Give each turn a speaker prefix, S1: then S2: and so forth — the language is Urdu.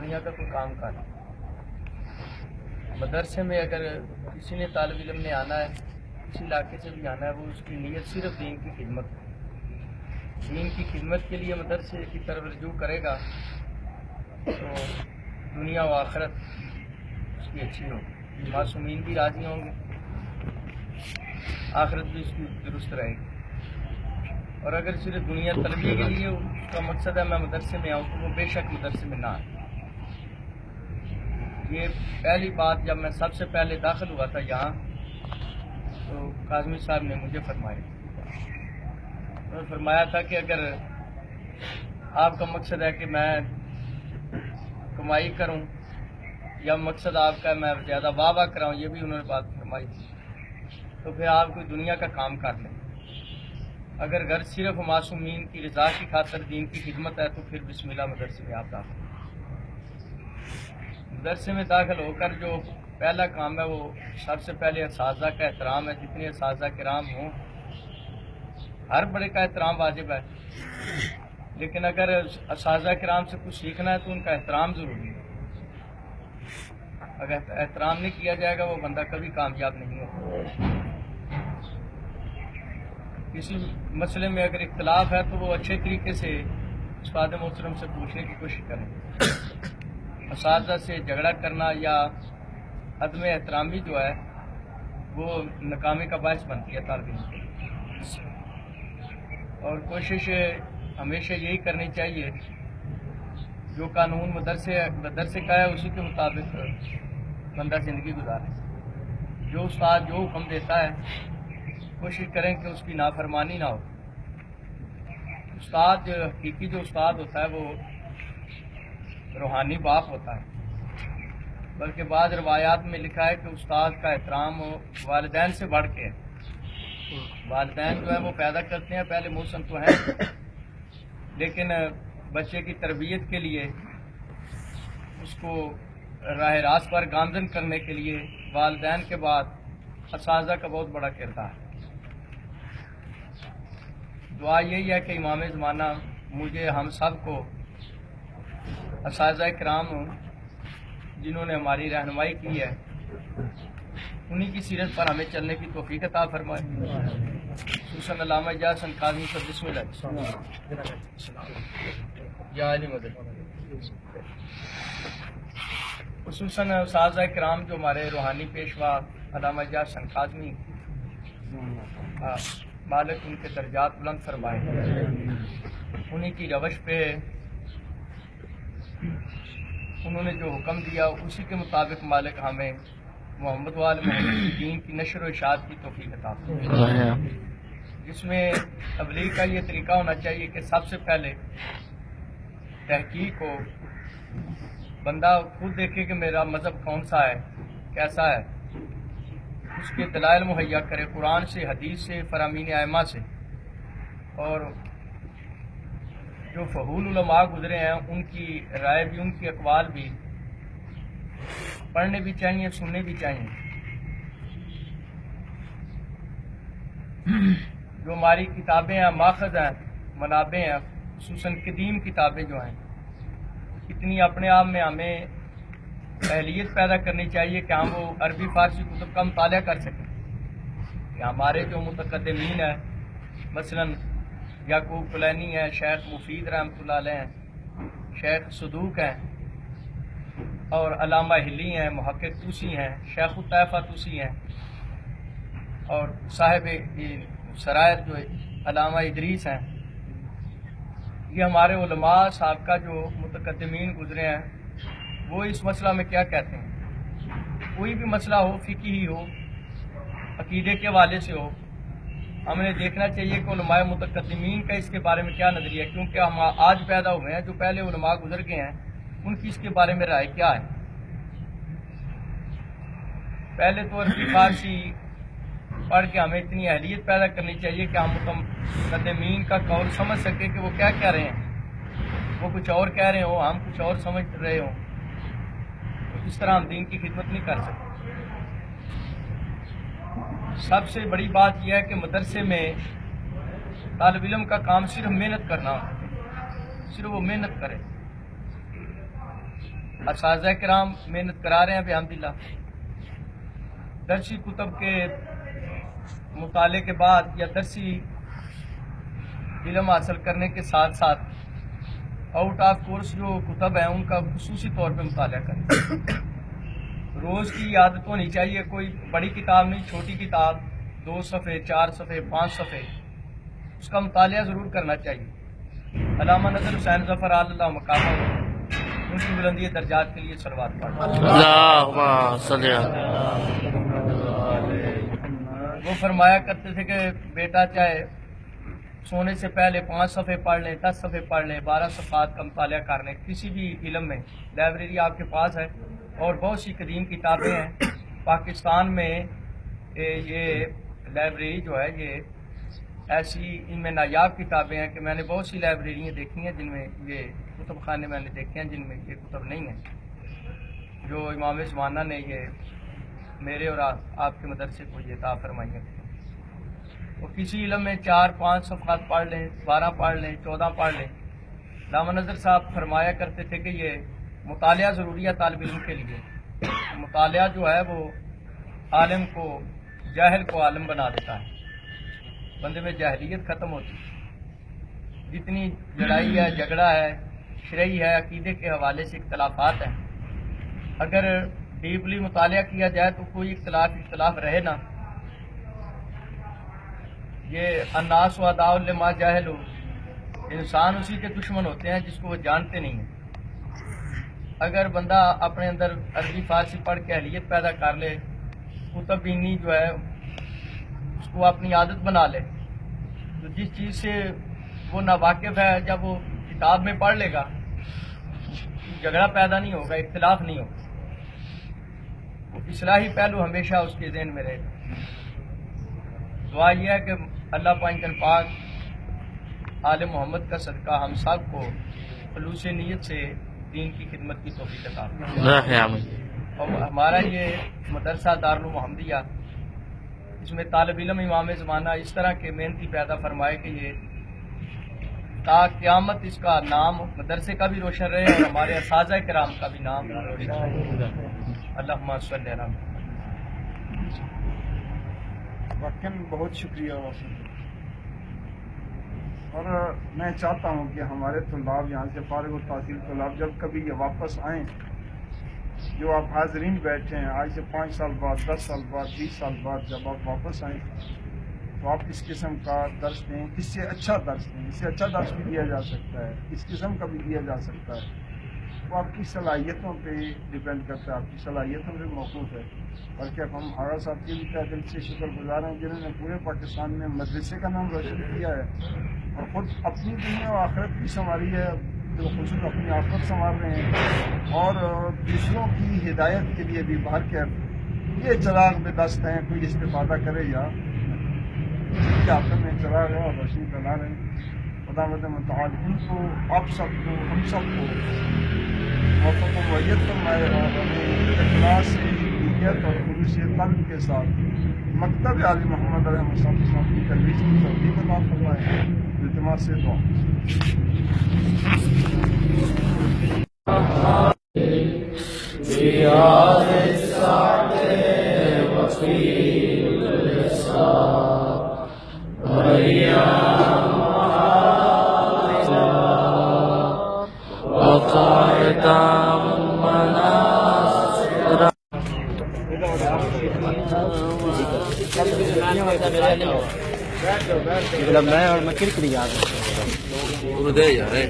S1: دنیا کا کوئی کام کر مدرسے میں اگر کسی نے طالب علم نے آنا ہے، کسی علاقے سے بھی آنا ہے، وہ اس کی نیت صرف دین کی خدمت ہے۔ دین کی خدمت کے لیے مدرسے کی طرف رجوع کرے گا تو دنیا و آخرت اس کی اچھی ہوگی، معصومین بھی راضی ہوں گے، آخرت بھی اس کی درست رہے گی۔ اور اگر صرف دنیا طلبی کے لیے اس کا مقصد ہے میں مدرسے میں آؤں تو وہ بے شک مدرسے میں نہ آئے۔ یہ پہلی بات جب میں سب سے پہلے داخل ہوا تھا یہاں تو کاظمی صاحب نے مجھے فرمایا، انہوں نے فرمایا تھا کہ اگر آپ کا مقصد ہے کہ میں کمائی کروں یا مقصد آپ کا ہے میں زیادہ واہ واہ کراؤں، یہ بھی انہوں نے بات فرمائی تھی، تو پھر آپ کوئی دنیا کا کام کر لیں۔ اگر غرض صرف معصومین کی رضا کی خاطر دین کی خدمت ہے تو پھر بسم اللہ مدرسے میں آپ داخل۔ مدرسے میں داخل ہو کر جو پہلا کام ہے وہ سب سے پہلے اساتذہ کا احترام ہے۔ جتنے اساتذہ کرام ہوں، ہر بڑے کا احترام واجب ہے، لیکن اگر اساتذہ کرام سے کچھ سیکھنا ہے تو ان کا احترام ضروری ہے۔ اگر احترام نہیں کیا جائے گا وہ بندہ کبھی کامیاب نہیں ہوگا۔ کسی مسئلے میں اگر اختلاف ہے تو وہ اچھے طریقے سے استاد محترم سے پوچھنے کی کوشش کریں۔ اساتذہ سے جھگڑا کرنا یا عدم احترامی جو ہے وہ ناکامی کا باعث بنتی ہے طالب علم کے لیے۔ اور کوشش ہمیشہ یہی کرنی چاہیے جو قانون مدرسے کا ہے اسی کے مطابق بندہ زندگی گزارے۔ جو استاد جو حکم دیتا ہے کوشش کریں کہ اس کی نافرمانی نہ ہو۔ استاد حقیقی جو استاد ہوتا ہے وہ روحانی باپ ہوتا ہے، بلکہ بعض روایات میں لکھا ہے کہ استاد کا احترام والدین سے بڑھ کے ہے۔ والدین جو ہے وہ پیدا کرتے ہیں، پہلے محسن تو ہیں، لیکن بچے کی تربیت کے لیے اس کو راہ راست پر گامزن کرنے کے لیے والدین کے بعد اساتذہ کا بہت بڑا کردار ہے۔ دعا یہی ہے کہ امام زمانہ مجھے ہم سب کو اساتذہ کرام جنہوں نے ہماری رہنمائی کی ہے انہی کی سیرت پر ہمیں چلنے کی توفیق عطا فرمائے۔ خصوصاً علامہ اجاز حسن کاظمی صاحب، بسم اللہ یا علی مدد۔ خصوصاً اساتذہ کرام جو ہمارے روحانی پیشوا علامہ اجاز حسن کاظمی، مالک ان کے درجات بلند فرمائے، انہی کی روش پہ انہوں نے جو حکم دیا اسی کے مطابق مالک ہمیں محمد وال محمد کی دین کی نشر و اشاعت کی توفیق عطا فرمائے، جس میں تبلیغ کا یہ طریقہ ہونا چاہیے کہ سب سے پہلے تحقیق ہو، بندہ خود دیکھے کہ میرا مذہب کون سا ہے، کیسا ہے، اس کے دلائل مہیا کرے قرآن سے، حدیث سے، فرامین ائمہ سے، اور جو فضول علماء گزرے ہیں ان کی رائے بھی، ان کی اقوال بھی پڑھنے بھی چاہیے، سننے بھی چاہیے۔ جو ہماری کتابیں ہیں، ماخذ ہیں، منابع ہیں، خصوصاً قدیم کتابیں جو ہیں، اتنی اپنے آپ میں ہمیں اہلیت پیدا کرنی چاہیے کہ ہم وہ عربی فارسی کتب کا مطالعہ کر سکیں۔ کہ ہمارے جو متقدمین ہیں، مثلاً یعقوب کلینی ہیں، شیخ مفید رحمۃ اللہ علیہ ہیں، شیخ صدوق ہیں، اور علامہ ہلی ہیں، محقق طوسی ہیں، شیخ الطائفہ طوسی ہیں، اور صاحب سرائر جو علامہ ادریس ہیں۔ یہ ہمارے علماء سابقہ جو متقدمین گزرے ہیں وہ اس مسئلہ میں کیا کہتے ہیں۔ کوئی بھی مسئلہ ہو، فقہی ہو، عقیدے کے حوالے سے ہو، ہم نے دیکھنا چاہیے کہ علماء متقدمین کا اس کے بارے میں کیا نظریہ ہے، کیونکہ ہم آج پیدا ہوئے ہیں، جو پہلے علماء گزر گئے ہیں ان کی اس کے بارے میں رائے کیا ہے۔ پہلے تو عربی فارسی پڑھ کے ہمیں اتنی اہلیت پیدا کرنی چاہیے کہ ہم متقدمین کا قول سمجھ سکیں کہ وہ کیا کہہ رہے ہیں، وہ کچھ اور کہہ رہے ہوں، ہم کچھ اور سمجھ رہے ہوں، اس طرح ہم دین کی خدمت نہیں کر سکتے۔ سب سے بڑی بات یہ ہے کہ مدرسے میں طالب علم کا کام صرف محنت کرنا ہوتا ہے، صرف وہ محنت کرے۔ اساتذہ کرام محنت کرا رہے ہیں الحمدللہ. درسی کتب کے مطالعے کے بعد یا درسی علم حاصل کرنے کے ساتھ ساتھ آؤٹ آف کورس جو کتب ہیں ان کا خصوصی طور پہ مطالعہ کریں. روز کی عادت ہونی چاہیے، کوئی بڑی کتاب نہیں، چھوٹی کتاب 2 صفحے 4 صفحے 5 صفحے اس کا مطالعہ ضرور کرنا چاہیے. علامہ نظر حسین ظفر اللہ مقامہ ان کی بلندی درجات کے لیے صلوات پڑھیں. وہ فرمایا کرتے تھے کہ بیٹا چاہے سونے سے پہلے 5 صفحے پڑھ لیں، 10 صفحے پڑھ لیں، 12 صفحات کا مطالعہ کر لیں. کسی بھی علم میں لائبریری آپ کے پاس ہے اور بہت سی قدیم کتابیں ہیں پاکستان میں. یہ لائبریری جو ہے یہ ایسی ان میں نایاب کتابیں ہیں کہ میں نے بہت سی لائبریریاں دیکھی ہیں جن میں یہ کتب خانے میں نے دیکھے ہیں جن میں یہ کتب نہیں ہیں جو امام زمانہ نے یہ میرے اور آپ کے مدرسے کو یہ عطا فرمائی ہیں. وہ کسی علم میں 4-5 صفحات پڑھ لیں، 12 پڑھ لیں، 14 پڑھ لیں. علامہ نظر صاحب فرمایا کرتے تھے کہ یہ مطالعہ ضروری ہے طالب علم کے لیے. مطالعہ جو ہے وہ عالم کو، جاہل کو عالم بنا دیتا ہے، بندے میں جاہلیت ختم ہوتی ہے. جتنی لڑائی ہے، جھگڑا ہے، شرعی ہے، عقیدے کے حوالے سے اختلافات ہیں، اگر ڈیپلی مطالعہ کیا جائے تو کوئی اختلاف رہے نا. یہ الناس اعداء لما جاہلوا، انسان اسی کے دشمن ہوتے ہیں جس کو وہ جانتے نہیں ہیں. اگر بندہ اپنے اندر عربی فارسی پڑھ کے اہلیت پیدا کر لے، کتب بینی جو ہے اس کو اپنی عادت بنا لے، تو جس چیز سے وہ ناواقف ہے جب وہ کتاب میں پڑھ لے گا جھگڑا پیدا نہیں ہوگا، اختلاف نہیں ہوگا. اصلاحی پہلو ہمیشہ اس کے ذہن میں رہے گا. دعا یہ ہے کہ اللہ پاک آل محمد کا صدقہ ہم سب کو خلوص نیت سے دین کی خدمت کی توفیق عطا فرمائے. اور ہمارا یہ مدرسہ دارالمحمدیہ، اس میں طالب علم امام زمانہ اس طرح کے محنتی پیدا فرمائے کہ یہ تا قیامت اس کا نام مدرسے کا بھی روشن رہے اور ہمارے اساتذہ کرام کا بھی نام روشن رہے. اللہم صلی علی محمد.
S2: واقعاً بہت شکریہ. اور میں چاہتا ہوں کہ ہمارے طلاب یہاں سے فارغ التحصیل طلاب جب کبھی یہ واپس آئیں، جو آپ حاضرین بیٹھے ہیں، آج سے 5 سال بعد، 10 سال بعد، 20 سال بعد جب آپ واپس آئیں تو آپ اس قسم کا درس دیں، اس سے اچھا درس دیں. اس سے اچھا درس بھی دیا جا سکتا ہے، اس قسم کا بھی دیا جا سکتا ہے. وہ آپ کی صلاحیتوں پہ ڈپینڈ کرتا ہے، آپ کی صلاحیتوں پہ موقوف ہے. بلکہ ہم آغا صاحب کے بھی دل سے شکر گزار ہیں جنہوں نے پورے پاکستان میں مدرسے کا نام روشن کیا ہے اور خود اپنی دنیا و آخرت بھی سنواری ہے، بالخصوص اپنی آخرت سنوار رہے ہیں اور دوسروں کی ہدایت کے لیے بھی باہر کے یہ چراغ میں دست ہیں. کوئی استفادہ کرے یا آخر میں چراغ ہے اور روشنی پھیلا رہے ہیں. خدا متعال ان کو، آپ سب کو، ہم سب کو موفق و معیت فرمائے اور ہمیں اخلاص سے نیت اور خلوص قلب کے ساتھ مکتب آل محمد علیہ السلام کی ترویج کی توفیق عطا فرمائے. التماس سے دعا.
S3: میں اور میں کرکٹ یاد ہے